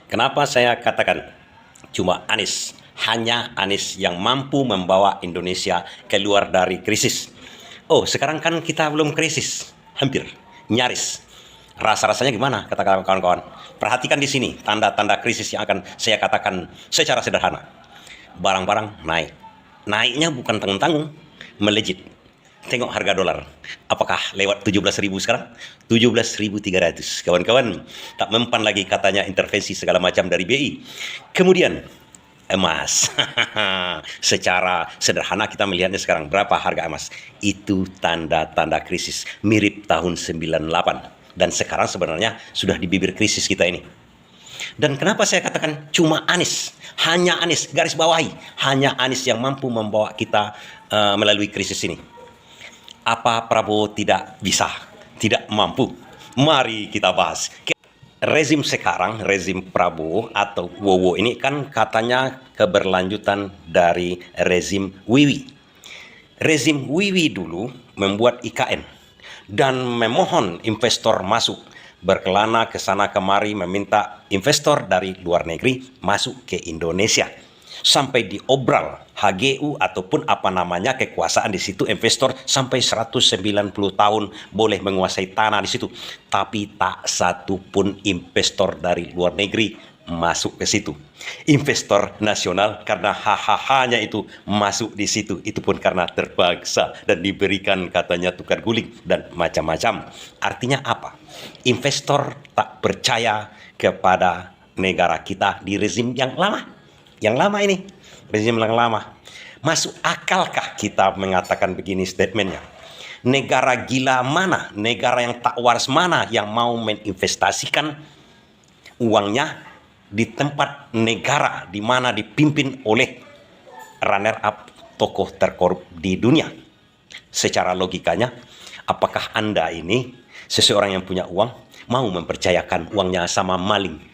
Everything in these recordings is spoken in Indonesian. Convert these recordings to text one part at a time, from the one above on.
Kenapa saya katakan cuma Anies? Hanya Anies yang mampu membawa Indonesia keluar dari krisis. Oh, sekarang kan kita belum krisis, hampir, nyaris. Rasa-rasanya gimana, kata kawan-kawan? Perhatikan di sini tanda-tanda krisis yang akan saya katakan secara sederhana. Barang-barang naik. Naiknya bukan tanggung-tanggung, melejit. Tengok harga dolar. Apakah lewat 17.000 sekarang? 17.300. Kawan-kawan, tak mempan lagi katanya intervensi segala macam dari BI. Kemudian, emas. Secara sederhana kita melihatnya sekarang. Berapa harga emas? Itu tanda-tanda krisis. Mirip tahun 98. Dan sekarang sebenarnya sudah di bibir krisis kita ini. Dan kenapa saya katakan cuma Anies? Hanya Anies, garis bawahi. Hanya Anies yang mampu membawa kita melalui krisis ini. Apa Prabowo tidak bisa, tidak mampu? Mari kita bahas. Rezim sekarang, rezim Prabowo atau Wowo ini kan katanya keberlanjutan dari rezim Wiwi. Rezim Wiwi dulu membuat IKN dan memohon investor masuk, berkelana ke sana kemari meminta investor dari luar negeri masuk ke Indonesia. Sampai diobral HGU ataupun apa namanya kekuasaan di situ, investor sampai 190 tahun boleh menguasai tanah di situ, tapi tak satu pun investor dari luar negeri masuk ke situ. Investor nasional karena hanya itu masuk di situ, itu pun karena terpaksa dan diberikan katanya tukar guling dan macam-macam. Artinya apa? Investor tak percaya kepada negara kita di rezim yang lama. Yang lama ini, rezim yang lama. Masuk akalkah kita mengatakan begini statementnya? Negara gila mana, negara yang tak waras mana yang mau menginvestasikan uangnya di tempat negara di mana dipimpin oleh runner-up tokoh terkorup di dunia? Secara logikanya, apakah Anda ini seseorang yang punya uang mau mempercayakan uangnya sama maling?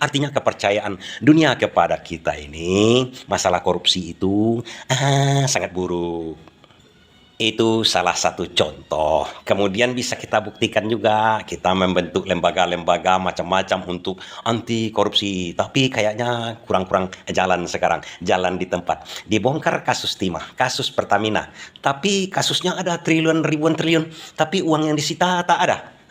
Artinya kepercayaan dunia kepada kita ini, masalah korupsi itu sangat buruk. Itu salah satu contoh. Kemudian bisa kita buktikan juga, kita membentuk lembaga-lembaga macam-macam untuk anti korupsi. Tapi kayaknya kurang-kurang jalan sekarang, jalan di tempat. Dibongkar kasus timah, kasus Pertamina. Tapi kasusnya ada triliun, ribuan triliun. Tapi uang yang disita tak ada.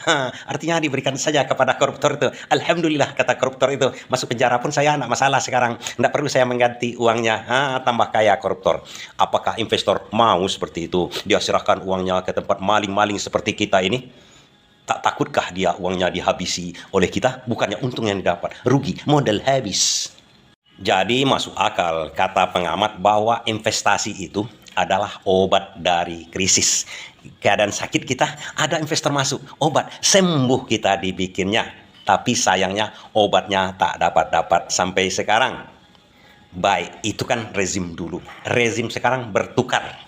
Artinya diberikan saja kepada koruptor itu. Alhamdulillah, kata koruptor itu, masuk penjara pun saya tidak masalah sekarang, tidak perlu saya mengganti uangnya. Tambah kaya koruptor. Apakah investor mau seperti itu? Dia serahkan uangnya ke tempat maling-maling seperti kita ini. Tak takutkah dia uangnya dihabisi oleh kita? Bukannya untung yang didapat, rugi, modal habis. Jadi masuk akal kata pengamat bahwa investasi itu adalah obat dari krisis. Keadaan sakit kita, ada investor masuk, obat, sembuh kita dibikinnya. Tapi sayangnya obatnya tak dapat sampai sekarang. Baik, itu kan rezim dulu. Rezim sekarang bertukar.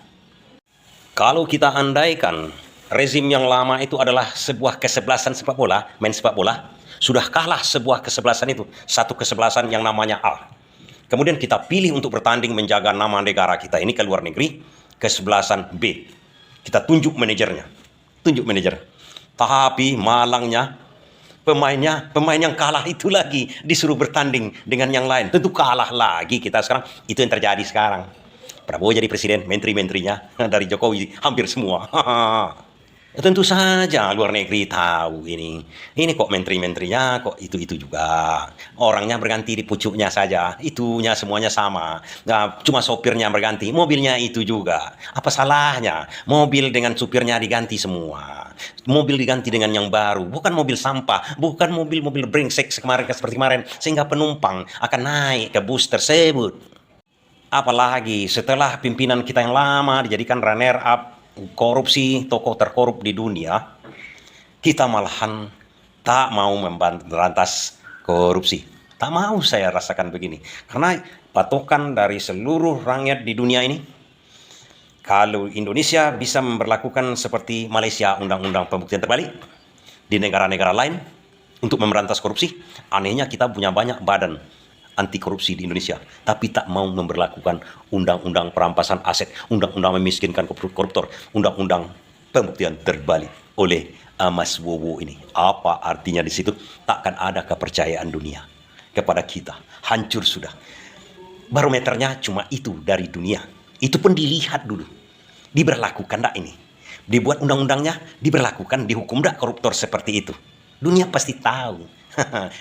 Kalau kita andaikan rezim yang lama itu adalah sebuah kesebelasan sepak bola, main sepak bola, sudah kalah sebuah kesebelasan itu, satu kesebelasan yang namanya A. Kemudian kita pilih untuk bertanding menjaga nama negara kita ini ke luar negeri, kesebelasan B. Kita tunjuk manajernya, Tapi malangnya pemain yang kalah itu lagi disuruh bertanding dengan yang lain. Tentu kalah lagi kita sekarang. Itu yang terjadi sekarang. Prabowo jadi presiden, menteri-menterinya dari Jokowi hampir semua. Tentu saja luar negeri tahu ini kok menteri-menterinya kok itu juga, orangnya berganti di pucuknya saja, itunya semuanya sama. Nah, cuma sopirnya berganti, mobilnya itu juga. Apa salahnya mobil dengan supirnya diganti semua, mobil diganti dengan yang baru, bukan mobil sampah, bukan mobil brengsek seperti kemarin, sehingga penumpang akan naik ke bus tersebut. Apalagi setelah pimpinan kita yang lama dijadikan runner up korupsi, tokoh terkorup di dunia, kita malahan tak mau memberantas korupsi. Tak mau saya rasakan begini. Karena patokan dari seluruh rakyat di dunia ini, kalau Indonesia bisa memperlakukan seperti Malaysia undang-undang pembuktian terbalik di negara-negara lain untuk memberantas korupsi, anehnya kita punya banyak badan anti korupsi di Indonesia, tapi tak mau memberlakukan undang-undang perampasan aset, undang-undang memiskinkan koruptor, undang-undang pembuktian terbalik. oleh Mas Wowo ini. Apa artinya di situ? Takkan ada kepercayaan dunia kepada kita. Hancur sudah. Barometernya cuma itu dari dunia. Itu pun dilihat dulu. Diberlakukan tak ini? Dibuat undang-undangnya, diberlakukan, dihukum tak koruptor seperti itu? Dunia pasti tahu.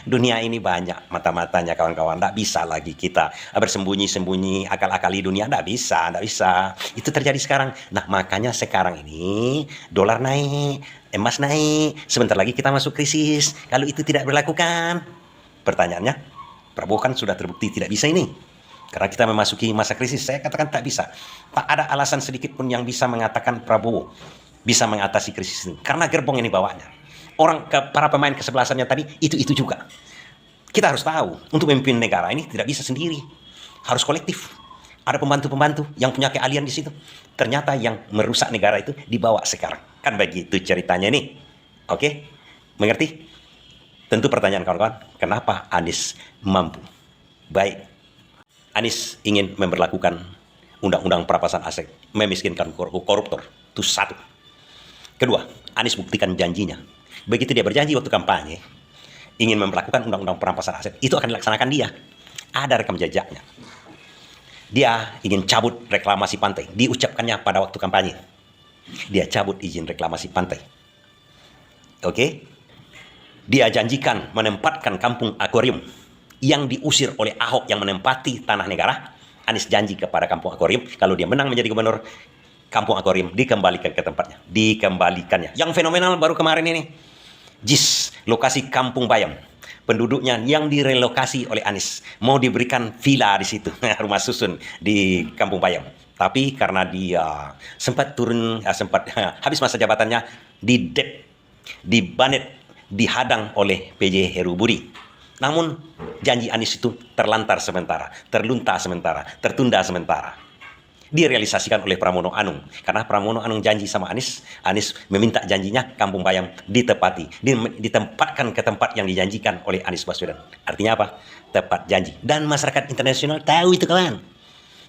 Dunia ini banyak mata-matanya kawan-kawan. Tidak bisa lagi kita bersembunyi-sembunyi akal-akali dunia. Tidak bisa, tidak bisa. Itu terjadi sekarang. Nah, makanya sekarang ini dolar naik, emas naik. Sebentar lagi kita masuk krisis. Kalau itu tidak berlakukan, pertanyaannya, Prabowo kan sudah terbukti tidak bisa ini. Karena kita memasuki masa krisis, saya katakan tak bisa. Tak ada alasan sedikit pun yang bisa mengatakan Prabowo bisa mengatasi krisis ini. Karena gerbong ini bawanya. Para pemain kesebelasannya tadi, itu juga. Kita harus tahu, untuk memimpin negara ini tidak bisa sendiri. Harus kolektif. Ada pembantu-pembantu yang punya keahlian di situ. Ternyata yang merusak negara itu dibawa sekarang. Kan begitu ceritanya ini. Oke? Mengerti? Tentu pertanyaan kawan-kawan, kenapa Anies mampu? Baik. Anies ingin memberlakukan undang-undang perampasan aset, memiskinkan koruptor. Itu satu. Kedua, Anies buktikan janjinya. Begitu dia berjanji waktu kampanye, ingin memperlakukan undang-undang perampasan aset, itu akan dilaksanakan dia. Ada rekam jejaknya. Dia ingin cabut reklamasi pantai. Diucapkannya pada waktu kampanye. Dia cabut izin reklamasi pantai. Oke? Dia janjikan menempatkan kampung akuarium yang diusir oleh Ahok yang menempati tanah negara. Anies janji kepada kampung akuarium, kalau dia menang menjadi gubernur, kampung akuarium dikembalikan ke tempatnya. Dikembalikannya. Yang fenomenal baru kemarin ini, JIS, lokasi Kampung Bayam. Penduduknya yang direlokasi oleh Anies. Mau diberikan villa di situ, rumah susun di Kampung Bayam. Tapi karena dia sempat habis masa jabatannya, dibanet, dihadang oleh PJ Heru Budi. Namun janji Anies itu terlantar sementara, terlunta sementara, tertunda sementara. Direalisasikan oleh Pramono Anung. Karena Pramono Anung janji sama Anies meminta janjinya Kampung Bayam ditepati. Ditempatkan ke tempat yang dijanjikan oleh Anies Baswedan. Artinya apa? Tepat janji. Dan masyarakat internasional tahu itu kawan.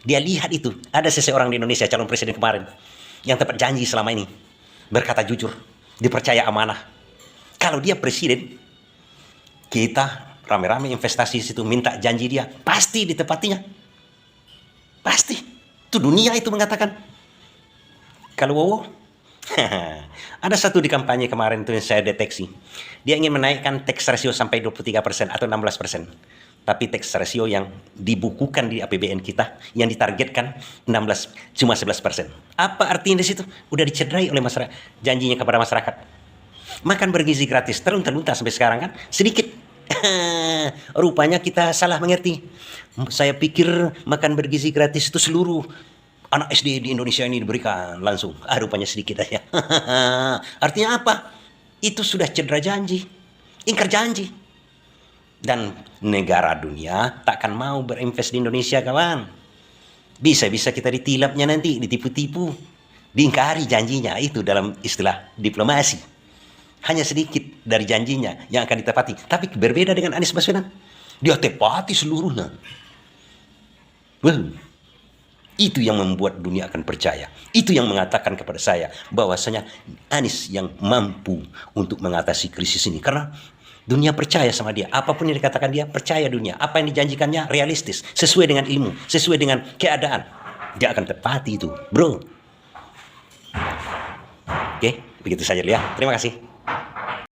Dia lihat itu. Ada seseorang di Indonesia, calon presiden kemarin, yang tepat janji selama ini. Berkata jujur. Dipercaya amanah. Kalau dia presiden, kita rame-rame investasi di situ, minta janji dia. Pasti ditepatinya. Pasti. Itu dunia itu mengatakan. Kalau Wowo, ada satu di kampanye kemarin itu yang saya deteksi. Dia ingin menaikkan tax ratio sampai 23% atau 16%. Tapi tax ratio yang dibukukan di APBN kita, yang ditargetkan cuma 11%. Apa artinya di situ? Udah dicederai oleh masyarakat, janjinya kepada masyarakat. Makan bergizi gratis, terlunta-lunta sampai sekarang kan? Sedikit. Rupanya kita salah mengerti. Saya pikir makan bergizi gratis itu seluruh anak SD di Indonesia ini diberikan langsung. Rupanya sedikit aja. Artinya apa? Itu sudah cedera janji, ingkar janji. Dan negara dunia takkan mau berinvest di Indonesia kawan. Bisa-bisa kita ditilapnya nanti, ditipu-tipu, diingkari janjinya. Itu dalam istilah diplomasi. Hanya sedikit dari janjinya yang akan ditepati. Tapi berbeda dengan Anies Baswedan. Dia tepati seluruhnya. Well, itu yang membuat dunia akan percaya. Itu yang mengatakan kepada saya bahwasanya Anies yang mampu untuk mengatasi krisis ini. Karena dunia percaya sama dia. Apapun yang dikatakan dia, percaya dunia. Apa yang dijanjikannya realistis. Sesuai dengan ilmu. Sesuai dengan keadaan. Dia akan tepati itu. Bro. Oke, begitu saja ya. Terima kasih.